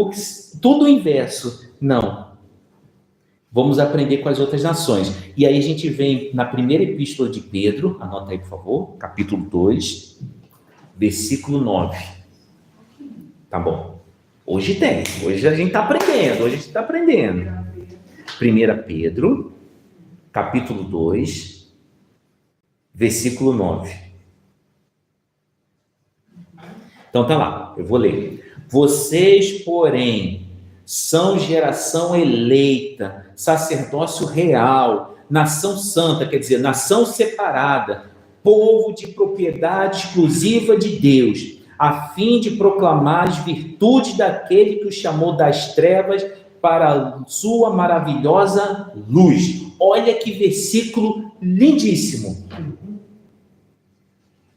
tudo o inverso. Não. Vamos aprender com as outras nações. E aí a gente vem na primeira epístola de Pedro, anota aí por favor, capítulo 2, versículo 9. Tá bom. Hoje a gente está aprendendo. 1 Pedro, capítulo 2, versículo 9. Então tá lá, eu vou ler. Vocês, porém, são geração eleita, sacerdócio real, nação santa, quer dizer, nação separada, povo de propriedade exclusiva de Deus, a fim de proclamar as virtudes daquele que o chamou das trevas para a sua maravilhosa luz. Olha que versículo lindíssimo.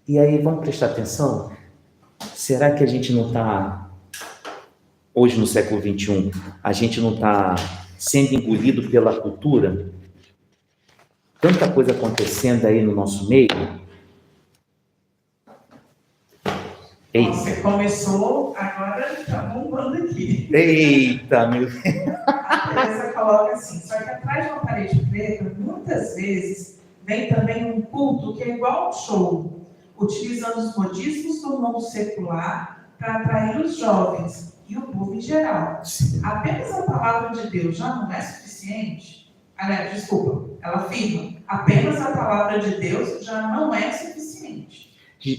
E aí, vamos prestar atenção? Será que a gente não está, hoje no século XXI, a gente não está sendo engolido pela cultura? Tanta coisa acontecendo aí no nosso meio. Eita. Você começou, agora está bombando aqui. Eita, meu Deus. A Teresa coloca assim, só que atrás de uma parede preta, muitas vezes, vem também um culto que é igual ao show, utilizando os modismos do mundo secular para atrair os jovens e o povo em geral. Sim. Apenas a palavra de Deus já não é suficiente? Aliás, desculpa, ela afirma, apenas a palavra de Deus já não é suficiente.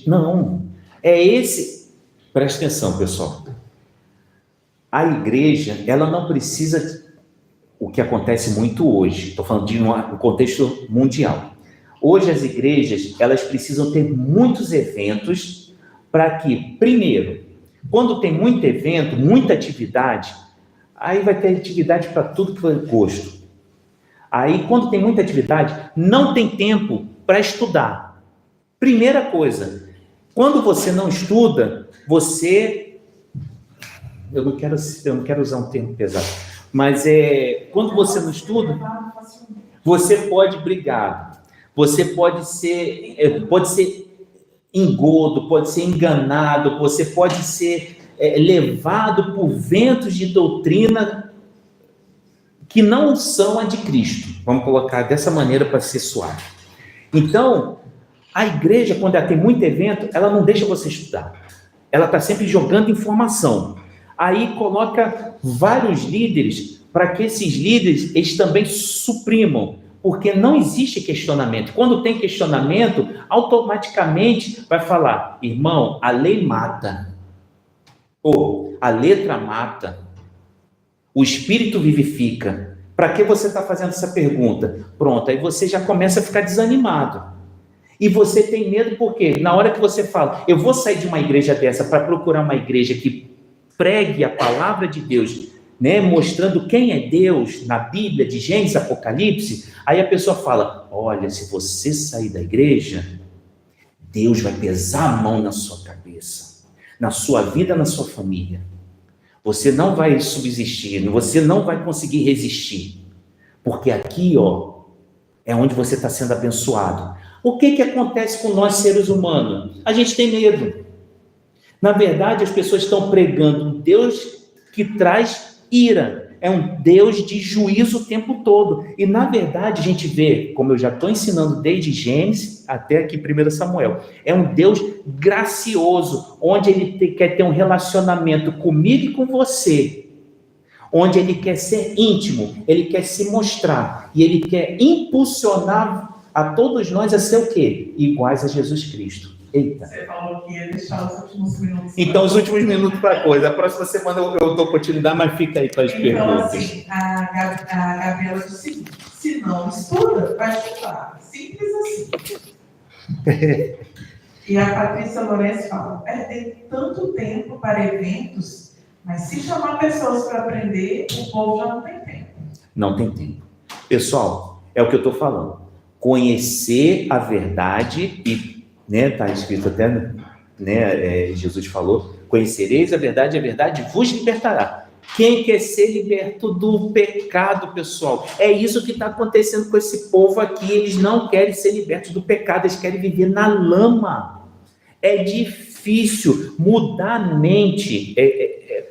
Não, presta atenção, pessoal. A igreja, ela não precisa, o que acontece muito hoje, estou falando de um contexto mundial. Hoje as igrejas, elas precisam ter muitos eventos para que, primeiro, quando tem muito evento, muita atividade, aí vai ter atividade para tudo que for gosto. Aí, quando tem muita atividade, não tem tempo para estudar. Primeira coisa, quando você não estuda, eu não quero usar um termo pesado, mas quando você não estuda, você pode brigar. Você pode ser engodo, pode ser enganado, você pode ser levado por ventos de doutrina que não são a de Cristo. Vamos colocar dessa maneira para ser suave. Então, a igreja, quando ela tem muito evento, ela não deixa você estudar. Ela está sempre jogando informação. Aí coloca vários líderes para que esses líderes eles também suprimam. Porque não existe questionamento. Quando tem questionamento, automaticamente vai falar, irmão, a lei mata. Ou a letra mata. O espírito vivifica. Para que você está fazendo essa pergunta? Pronto, aí você já começa a ficar desanimado. E você tem medo porque na hora que você fala, eu vou sair de uma igreja dessa para procurar uma igreja que pregue a palavra de Deus, né, mostrando quem é Deus na Bíblia, de Gênesis, Apocalipse, aí a pessoa fala, olha, se você sair da igreja, Deus vai pesar a mão na sua cabeça, na sua vida, na sua família. Você não vai subsistir, você não vai conseguir resistir, porque aqui, é onde você está sendo abençoado. O que acontece com nós seres humanos? A gente tem medo. Na verdade, as pessoas estão pregando um Deus que traz ira, é um Deus de juízo o tempo todo. E na verdade a gente vê, como eu já estou ensinando desde Gênesis até aqui 1 Samuel, é um Deus gracioso, onde ele quer ter um relacionamento comigo e com você, onde ele quer ser íntimo, ele quer se mostrar, e ele quer impulsionar a todos nós a ser o quê? Iguais a Jesus Cristo. Eita. Você falou que ia deixar os últimos minutos. Então, os últimos minutos para coisa. A próxima semana eu dou continuidade, mas fica aí para as Então, perguntas. assim, a Gabriela disse o seguinte: se não estuda, vai estudar. Simples assim. E a Patrícia Lourenço fala: perder tanto tempo para eventos, mas se chamar pessoas para aprender, o povo já não tem tempo. Não tem tempo. Pessoal, é o que eu estou falando. Conhecer a verdade e, está escrito até, Jesus falou, conhecereis a verdade vos libertará. Quem quer ser liberto do pecado, pessoal? É isso que está acontecendo com esse povo aqui. Eles não querem ser libertos do pecado, eles querem viver na lama. É difícil mudar a mente.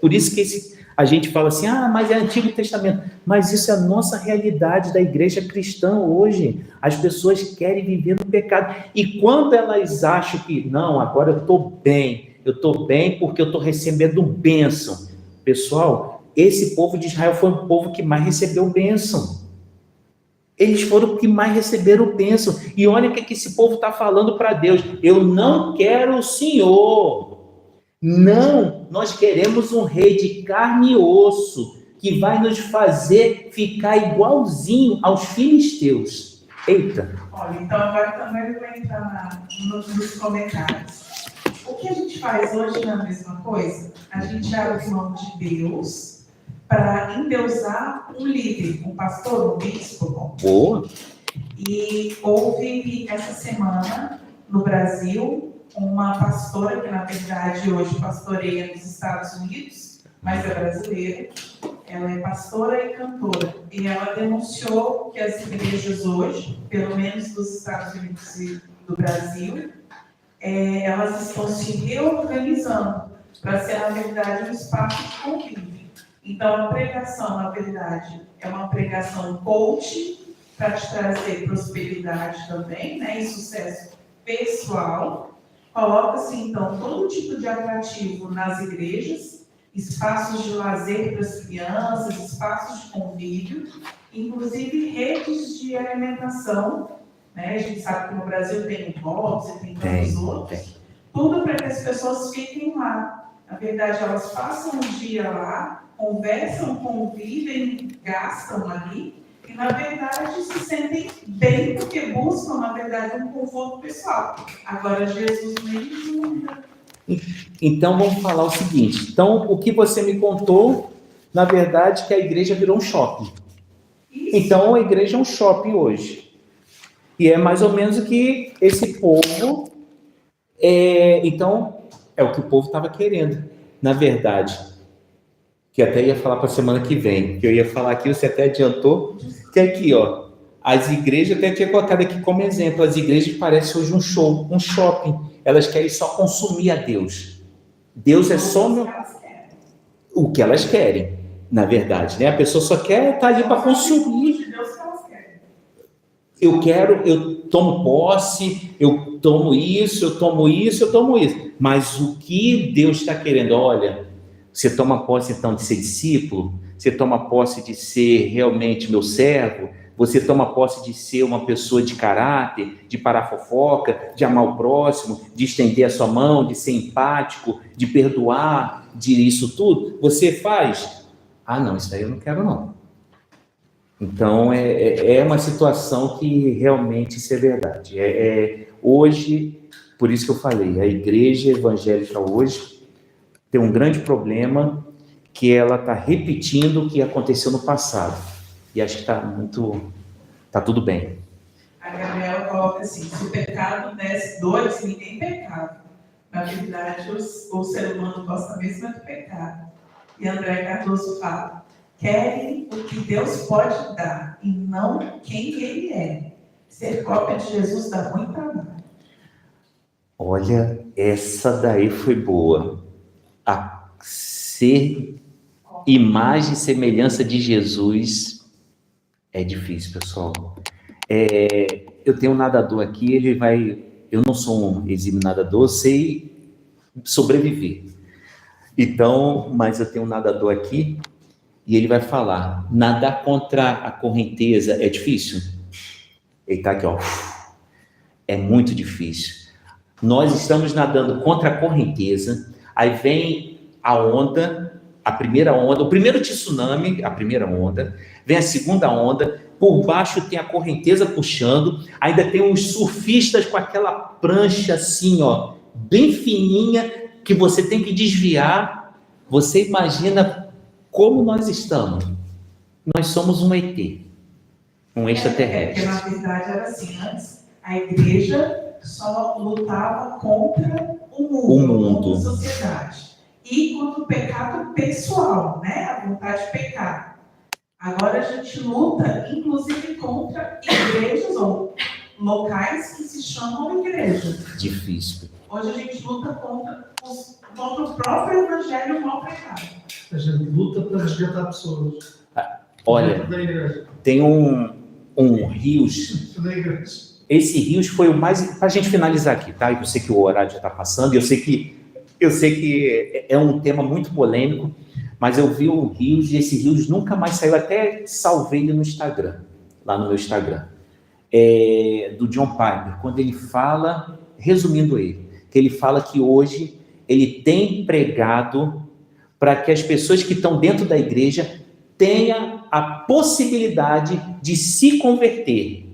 Por isso que a gente fala assim, mas é Antigo Testamento. Mas isso é a nossa realidade da igreja cristã hoje. As pessoas querem viver no pecado. E quando elas acham que, não, agora eu estou bem porque eu estou recebendo bênção. Pessoal, esse povo de Israel foi o povo que mais recebeu bênção. Eles foram os que mais receberam bênção. E olha o que esse povo está falando para Deus. Eu não quero o Senhor. Não, nós queremos um rei de carne e osso, que vai nos fazer ficar igualzinho aos filisteus. Eita. Olha, então agora também vou entrar nos comentários. O que a gente faz hoje não é a mesma coisa? A gente abre mão de Deus para endeusar um líder, um pastor, um bispo. Boa. E houve essa semana no Brasil uma pastora que na verdade hoje pastoreia nos Estados Unidos, mas é brasileira. Ela é pastora e cantora e ela denunciou que as igrejas hoje, pelo menos dos Estados Unidos e do Brasil, elas estão se reorganizando para ser, na verdade, um espaço de convívio. Então, a pregação, na verdade, é uma pregação coach para te trazer prosperidade também, e sucesso pessoal. Coloca-se, então, todo tipo de atrativo nas igrejas, espaços de lazer para as crianças, espaços de convívio, inclusive redes de alimentação. A gente sabe que no Brasil tem o Bob's e tem tantos outros. Tudo para que as pessoas fiquem lá. Na verdade, elas passam um dia lá, conversam, convivem, gastam ali, e na verdade se sentem bem, porque buscam, na verdade, um conforto pessoal. Agora, Jesus nem muda. Então, vamos falar o seguinte. Então, o que você me contou, na verdade, que a igreja virou um shopping. Isso. Então, a igreja é um shopping hoje. E é mais ou menos o que esse povo... Então, é o que o povo estava querendo. Na verdade, que até ia falar para a semana que vem, que eu ia falar aqui, você até adiantou, que aqui, as igrejas, até tinha colocado aqui como exemplo, as igrejas parecem hoje um shopping. Elas querem só consumir a Deus. Deus é só o que elas querem, na verdade, A pessoa só quer estar ali para consumir. Eu tomo posse, eu tomo isso, eu tomo isso, eu tomo isso. Mas o que Deus está querendo? Olha, você toma posse então de ser discípulo, você toma posse de ser realmente meu servo, você toma posse de ser uma pessoa de caráter, de parar fofoca, de amar o próximo, de estender a sua mão, de ser empático, de perdoar, de isso tudo. Você faz? Não, isso aí eu não quero não. Então, é uma situação que realmente isso é verdade. Hoje, por isso que eu falei, a igreja evangélica hoje tem um grande problema, que ela está repetindo o que aconteceu no passado. E acho que está tudo bem. A Gabriela coloca assim: se o pecado desse dores, ninguém pecava. Na verdade, o ser humano gosta mesmo do pecado. E André Cardoso fala: querem o que Deus pode dar e não quem Ele é. Ser cópia de Jesus dá muito trabalho. Olha, essa daí foi boa. A ser imagem e semelhança de Jesus é difícil, pessoal. Eu tenho um nadador aqui, eu não sou um exímio nadador, sei sobreviver. Então, mas eu tenho um nadador aqui, e ele vai falar: nadar contra a correnteza é difícil? Ele está aqui, é muito difícil. Nós estamos nadando contra a correnteza, aí vem a onda, a primeira onda, o primeiro tsunami, a primeira onda, vem a segunda onda, por baixo tem a correnteza puxando, ainda tem os surfistas com aquela prancha assim, ó, bem fininha, que você tem que desviar. Você imagina como nós estamos? Nós somos um ET, um extraterrestre. Porque na verdade era assim, antes a igreja só lutava contra o mundo, contra a sociedade. E contra o pecado pessoal, né? A vontade de pecar. Agora a gente luta, inclusive, contra igrejas ou locais que se chamam igreja. Difícil. Hoje a gente luta contra o próprio evangelho mal pregado. A gente luta para resgatar pessoas. Olha, tem um rios. Esse rios foi o mais... Para a gente finalizar aqui, tá? Eu sei que o horário já está passando, eu sei que é um tema muito polêmico, mas eu vi o rios e esse rios nunca mais saiu. Até salvei ele no Instagram, lá no meu Instagram. Do John Piper, quando ele fala, resumindo ele, que ele fala que hoje ele tem pregado para que as pessoas que estão dentro da igreja tenham a possibilidade de se converter.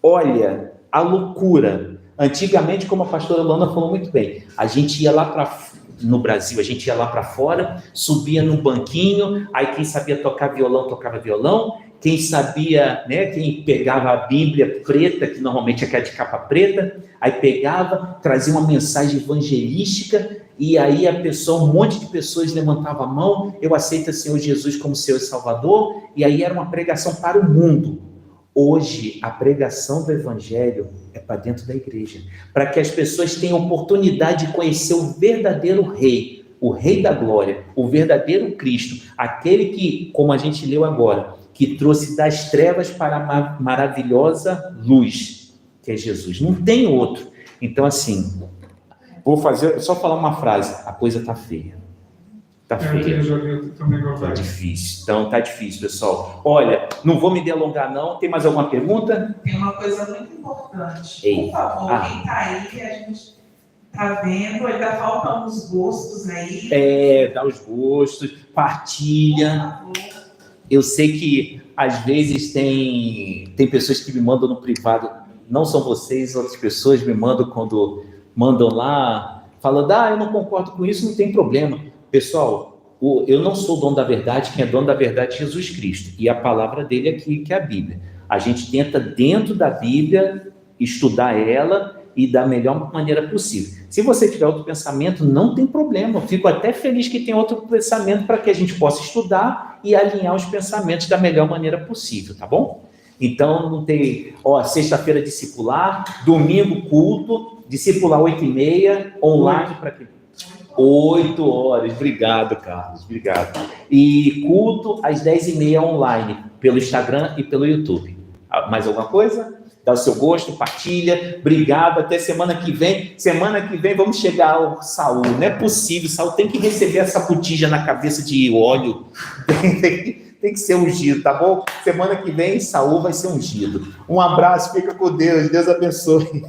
Olha, a loucura. Antigamente, como a pastora Luana falou muito bem, a gente ia lá no Brasil, a gente ia lá para fora, subia num banquinho, aí quem sabia tocar violão, tocava violão, quem sabia, né, quem pegava a Bíblia preta, que normalmente é aquela de capa preta, aí pegava, trazia uma mensagem evangelística, e aí um monte de pessoas levantava a mão, eu aceito o Senhor Jesus como Senhor e Salvador, e aí era uma pregação para o mundo. Hoje, a pregação do Evangelho é para dentro da igreja, para que as pessoas tenham oportunidade de conhecer o verdadeiro Rei, o Rei da Glória, o verdadeiro Cristo, aquele que, como a gente leu agora, que trouxe das trevas para a maravilhosa luz, que é Jesus. Não tem outro. Então, assim, só falar uma frase, a coisa está feia. Tá feio. Tá difícil. Então, tá difícil, pessoal. Olha, não vou me delongar, não. Tem mais alguma pergunta? Tem uma coisa muito importante. Por favor, quem tá aí, a gente tá vendo, ainda faltam uns gostos aí. Dá os gostos, partilha. Eu sei que, às vezes, tem pessoas que me mandam no privado, não são vocês, outras pessoas me mandam quando mandam lá, falando, eu não concordo com isso, não tem problema. Pessoal, eu não sou o dono da verdade, quem é dono da verdade é Jesus Cristo, e a palavra dele aqui, que é a Bíblia. A gente tenta, dentro da Bíblia, estudar ela e da melhor maneira possível. Se você tiver outro pensamento, não tem problema, eu fico até feliz que tem outro pensamento para que a gente possa estudar e alinhar os pensamentos da melhor maneira possível, tá bom? Então, não tem, sexta-feira discipular, domingo culto, discipular 8h30, online para quê? 8 horas, obrigado, Carlos, obrigado. E culto às 10h30 online, pelo Instagram e pelo YouTube. Mais alguma coisa? Dá o seu gosto, partilha, obrigado, até semana que vem. Semana que vem vamos chegar ao Saul, não é possível, Saul tem que receber essa botija na cabeça de óleo, tem que ser ungido, tá bom? Semana que vem, Saul vai ser ungido. Um abraço, fica com Deus, Deus abençoe.